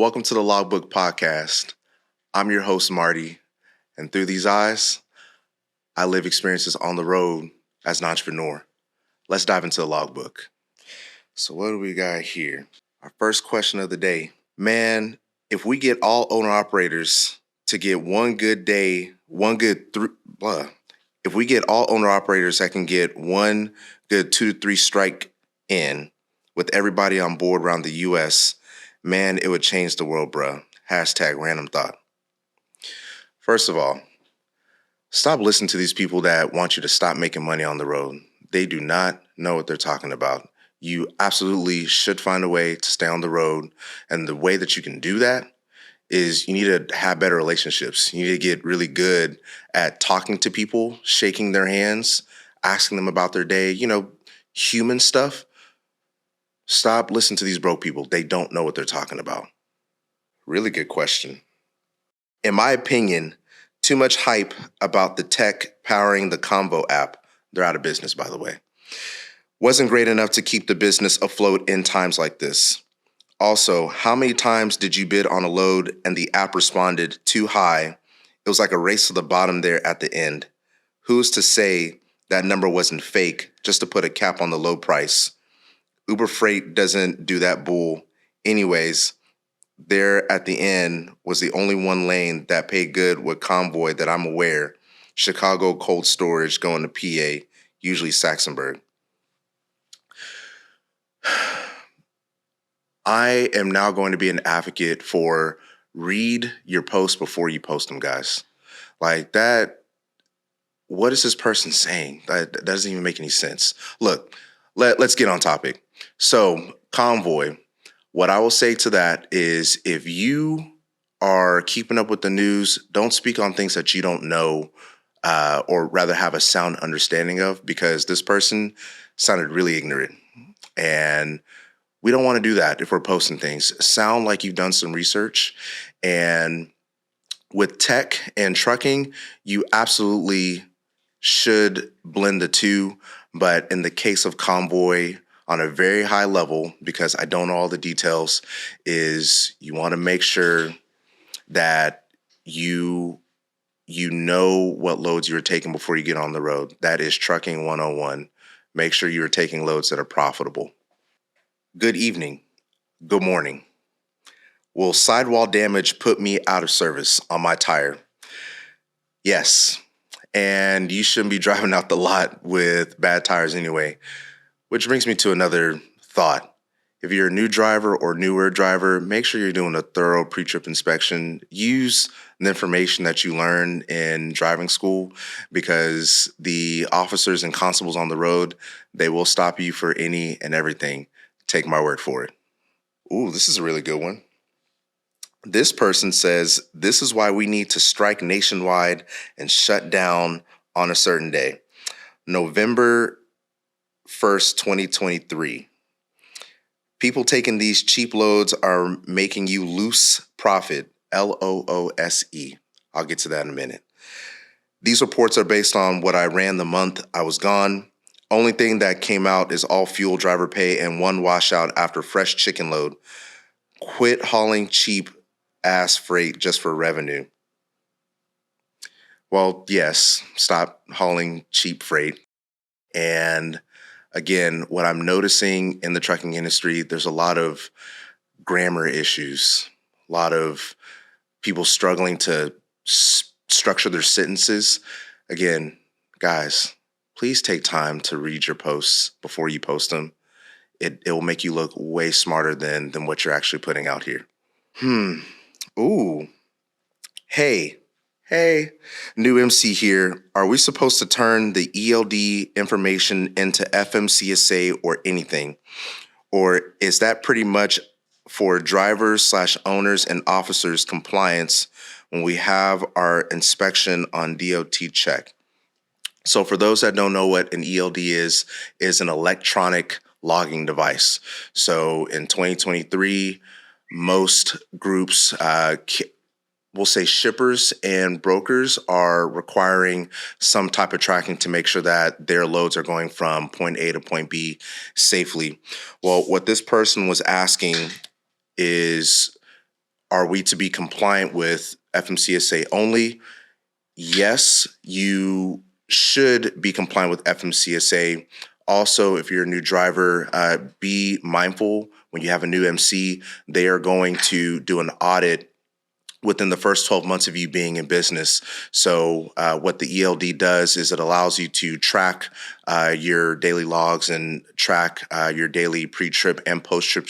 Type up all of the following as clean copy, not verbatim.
Welcome to the Logbook podcast. I'm your host, Marty, and through these eyes, I live experiences on the road as an entrepreneur. Let's dive into the Logbook. So what do we got here? Our first question of the day. Man, if we get all owner-operators to get if we get all owner-operators that can get one good 2 to 3 strike in with everybody on board around the U.S., man, it would change the world, bruh. Hashtag random thought. First of all, stop listening to these people that want you to stop making money on the road. They do not know what they're talking about. You absolutely should find a way to stay on the road. And the way that you can do that is you need to have better relationships. You need to get really good at talking to people, shaking their hands, asking them about their day, human stuff. Stop listening to these broke people. They don't know what they're talking about. Really good question. In my opinion, too much hype about the tech powering the Convo app. They're out of business, by the way. Wasn't great enough to keep the business afloat in times like this. Also, how many times did you bid on a load and the app responded too high? It was like a race to the bottom there at the end. Who's to say that number wasn't fake just to put a cap on the low price? Uber Freight doesn't do that bull. Anyways, there at the end was the only one lane that paid good with Convoy that I'm aware. Chicago cold storage going to PA, usually Saxonburg. I am now going to be an advocate for read your posts before you post them, guys. Like that, what is this person saying? That doesn't even make any sense. Look, let's get on topic. So, Convoy, what I will say to that is if you are keeping up with the news, don't speak on things that you don't know or rather have a sound understanding of, because this person sounded really ignorant. And we don't want to do that if we're posting things. Sound like you've done some research. And with tech and trucking, you absolutely should blend the two. But in the case of Convoy, on a very high level, because I don't know all the details, is you want to make sure that you know what loads you're taking before you get on the road. That is trucking 101. Make sure you're taking loads that are profitable. Good evening. Good morning. Will sidewall damage put me out of service on my tire? Yes. And you shouldn't be driving out the lot with bad tires anyway. Which brings me to another thought. If you're a new driver or newer driver, make sure you're doing a thorough pre-trip inspection. Use the information that you learn in driving school, because the officers and constables on the road, they will stop you for any and everything. Take my word for it. Ooh, this is a really good one. This person says, this is why we need to strike nationwide and shut down on a certain day. November 1st, 2023. People taking these cheap loads are making you loose profit, LOOSE. I'll get to that in a minute. These reports are based on what I ran the month I was gone. Only thing that came out is all fuel, driver pay, and one washout after fresh chicken load. Quit hauling cheap ass freight just for revenue. Well, yes, stop hauling cheap freight. And again, what I'm noticing in the trucking industry, there's a lot of grammar issues, a lot of people struggling to structure their sentences. Again, guys, please take time to read your posts before you post them. It will make you look way smarter than what you're actually putting out here. Ooh. Hey, new MC here. Are we supposed to turn the ELD information into FMCSA or anything? Or is that pretty much for drivers/owners and officers compliance when we have our inspection on DOT check? So for those that don't know what an ELD is an electronic logging device. So in 2023, most groups, we'll say shippers and brokers, are requiring some type of tracking to make sure that their loads are going from point A to point B safely. Well, what this person was asking is, Are we to be compliant with FMCSA only? Yes, you should be compliant with FMCSA. Also, if you're a new driver, be mindful when you have a new MC, they are going to do an audit within the first 12 months of you being in business. So what the ELD does is it allows you to track your daily logs and track your daily pre-trip and post-trip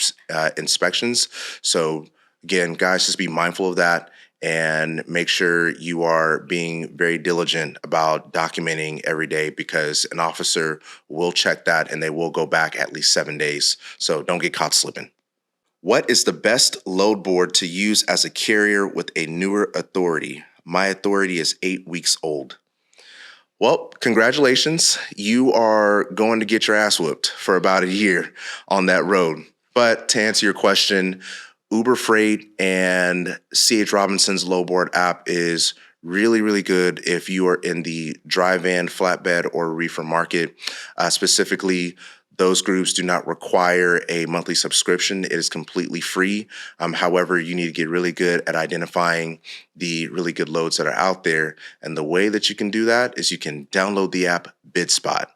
inspections. So again, guys, just be mindful of that and make sure you are being very diligent about documenting every day, because an officer will check that and they will go back at least 7 days. So don't get caught slipping. What is the best load board to use as a carrier with a newer authority? My authority is 8 weeks old. Well, congratulations. You are going to get your ass whooped for about a year on that road. But to answer your question, Uber Freight and C.H. Robinson's load board app is really, really good if you are in the dry van, flatbed, or reefer market. Specifically, those groups do not require a monthly subscription. It is completely free. However, you need to get really good at identifying the really good loads that are out there. And the way that you can do that is you can download the app BidSpot.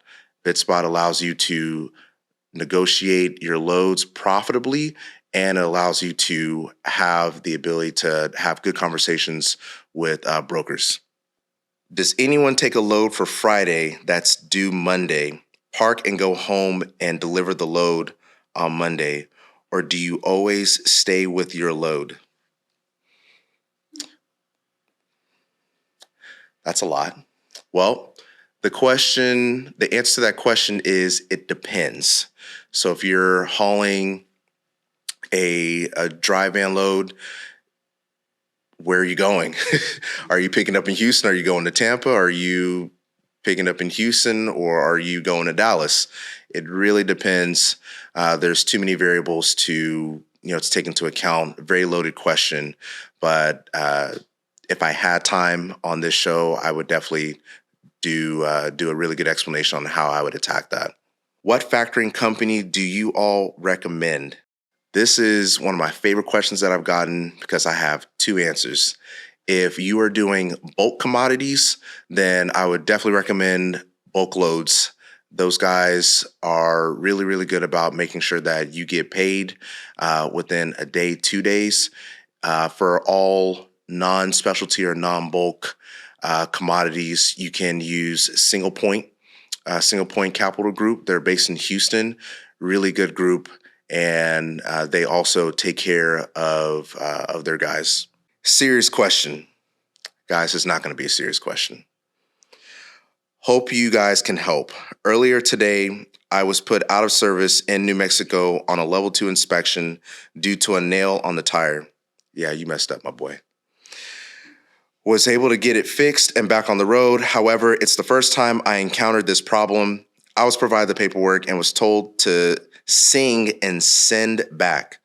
BidSpot allows you to negotiate your loads profitably, and it allows you to have the ability to have good conversations with brokers. Does anyone take a load for Friday that's due Monday, park and go home and deliver the load on Monday? Or do you always stay with your load? That's a lot. Well, the answer to that question is it depends. So if you're hauling a dry van load, where are you going? Are you picking up in Houston? Are you going to Tampa? Are you picking up in Houston, or are you going to Dallas? It really depends. There's too many variables to take into account. Very loaded question, but if I had time on this show, I would definitely do a really good explanation on how I would attack that. What factoring company do you all recommend? This is one of my favorite questions that I've gotten because I have two answers. If you are doing bulk commodities, then I would definitely recommend Bulk Loads. Those guys are really, really good about making sure that you get paid within a day, 2 days. For all non-specialty or non-bulk commodities, you can use Single Point Capital Group. They're based in Houston. Really good group. And they also take care of their guys. Serious question. Guys, it's not going to be a serious question. Hope you guys can help. Earlier today, I was put out of service in New Mexico on a level 2 inspection due to a nail on the tire. Yeah, you messed up, my boy. Was able to get it fixed and back on the road. However, it's the first time I encountered this problem. I was provided the paperwork and was told to sing and send back.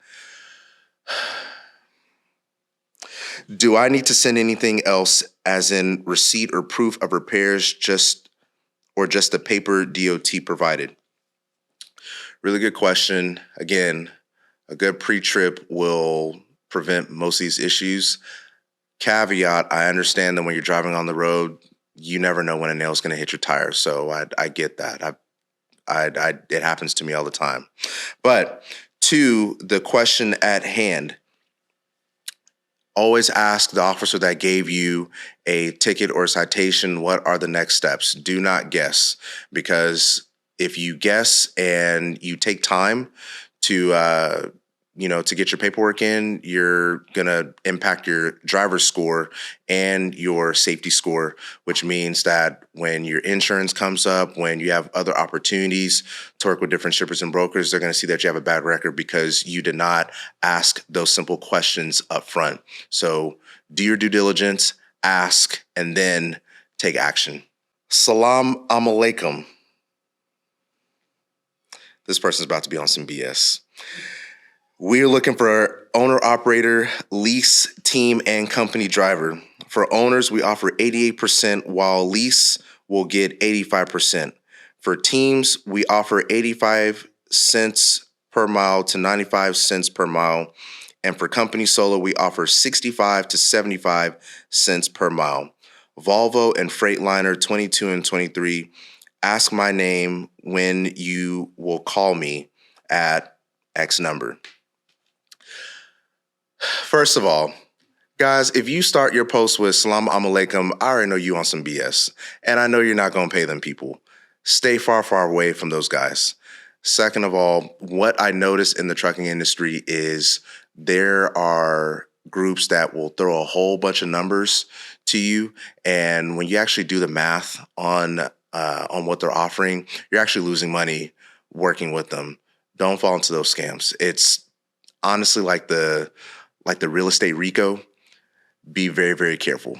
Do I need to send anything else, as in receipt or proof of repairs, just the paper DOT provided? Really good question. Again, a good pre-trip will prevent most of these issues. Caveat, I understand that when you're driving on the road, you never know when a nail is going to hit your tire. So I get that. It happens to me all the time. But to the question at hand, always ask the officer that gave you a ticket or a citation, what are the next steps? Do not guess, because if you guess and you take time to get your paperwork in, you're going to impact your driver's score and your safety score, which means that when your insurance comes up, when you have other opportunities to work with different shippers and brokers, they're going to see that you have a bad record because you did not ask those simple questions up front. So do your due diligence, ask, and then take action. Salam alaikum. This person's about to be on some BS. We're looking for owner, operator, lease, team, and company driver. For owners, we offer 88%, while lease will get 85%. For teams, we offer 85 cents per mile to 95 cents per mile. And for company solo, we offer 65 to 75 cents per mile. Volvo and Freightliner 22 and 23, ask my name when you will call me at X number. First of all, guys, if you start your post with Salam Alaikum, I already know you on some BS. And I know you're not going to pay them people. Stay far, far away from those guys. Second of all, what I noticed in the trucking industry is there are groups that will throw a whole bunch of numbers to you. And when you actually do the math on what they're offering, you're actually losing money working with them. Don't fall into those scams. It's honestly like the real estate RICO. Be very, very careful.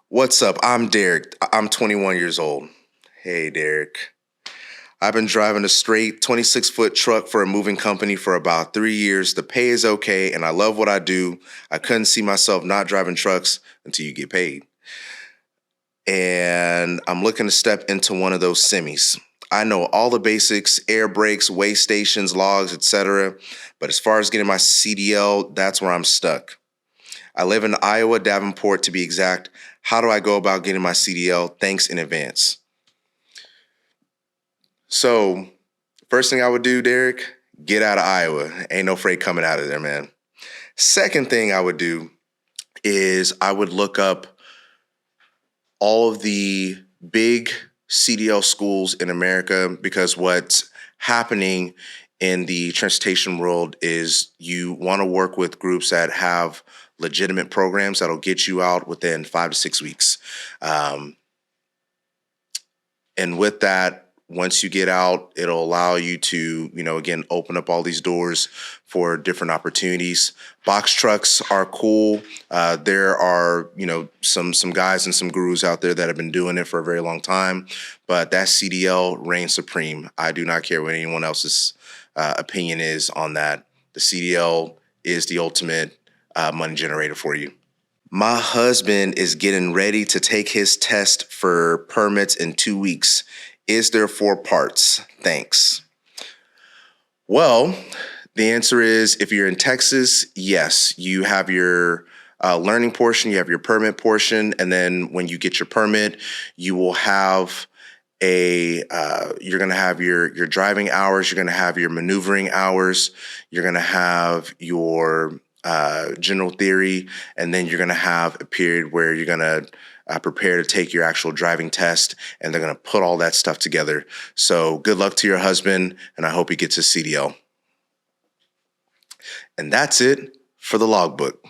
What's up? I'm Derek. I'm 21 years old. Hey, Derek. I've been driving a straight 26-foot truck for a moving company for about 3 years. The pay is okay, and I love what I do. I couldn't see myself not driving trucks until you get paid. And I'm looking to step into one of those semis. I know all the basics, air brakes, weigh stations, logs, etc. But as far as getting my CDL, that's where I'm stuck. I live in Iowa, Davenport to be exact. How do I go about getting my CDL? Thanks in advance. So, first thing I would do, Derek, get out of Iowa. Ain't no freight coming out of there, man. Second thing I would do is I would look up all of the big CDL schools in America, because what's happening in the transportation world is you want to work with groups that have legitimate programs that'll get you out within 5 to 6 weeks. And with that, once you get out, it'll allow you to, again, open up all these doors for different opportunities. Box trucks are cool. There are, some guys and some gurus out there that have been doing it for a very long time, but that CDL reigns supreme. I do not care what anyone else's opinion is on that. The CDL is the ultimate money generator for you. My husband is getting ready to take his test for permits in 2 weeks. Is there 4 parts? Thanks. Well, the answer is, if you're in Texas, yes, you have your learning portion, you have your permit portion, and then when you get your permit, you will have you're going to have your driving hours, you're going to have your maneuvering hours, you're going to have your general theory, and then you're going to have a period where you're going to prepare to take your actual driving test, and they're going to put all that stuff together. So good luck to your husband, and I hope he gets his CDL. And that's it for the logbook.